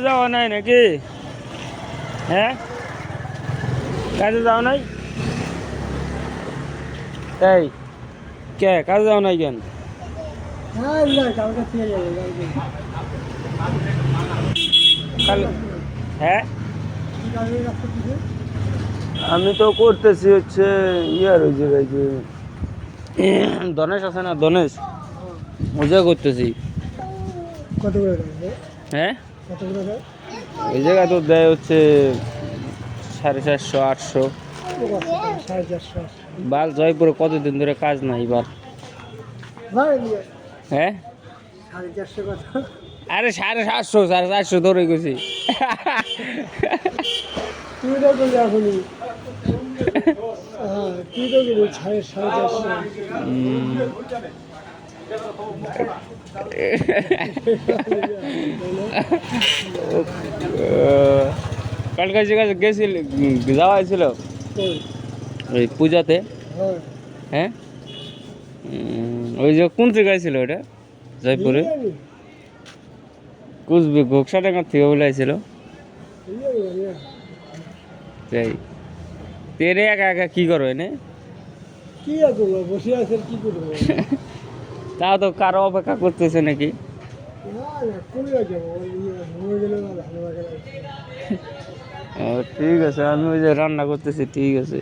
যাওয়া নাই নাকি? হ্যাঁ, কাজে যাও নাই? তাই কে কাজে যাও নাই কেন? হ্যাঁ, আমি তো করতেছি হচ্ছে ইয়ার ওই জায়গায় যে ধনেশ আছে না, ধনেশ মজা করতেছি। কত করে হ্যাঁ, কত করে ওই জায়গা তো দেয় হচ্ছে 450 800। 450 বাল জয়পুরে কতদিন ধরে কাজ নাই এবার। হ্যাঁ, 450 কথা আরে 750 450 ধরে গেছি। তুই তো বললি এখনই হ্যাঁ তুই তো বললি 450 কালকে জায়গায় গেছিল, যাওয়া হয়েছিল ওই পূজাতে। হ্যাঁ, ওই যে কোন জায়গায় ছিল ওটা? জয়পুরে কুচবি ঘোকসাডাঙ্গার থেকে বলে আইছিল। তাই তেরে একা একা কি করো এনে? কি করবো বসে আছে কি করবো তাও তো কারো অপেক্ষা করতেছে নাকি? না না কই যাবো ঘুমে গেলে ভালো লাগে ঠিক আছে, আমি ওই যে রান্না করতেছি, ঠিক আছে।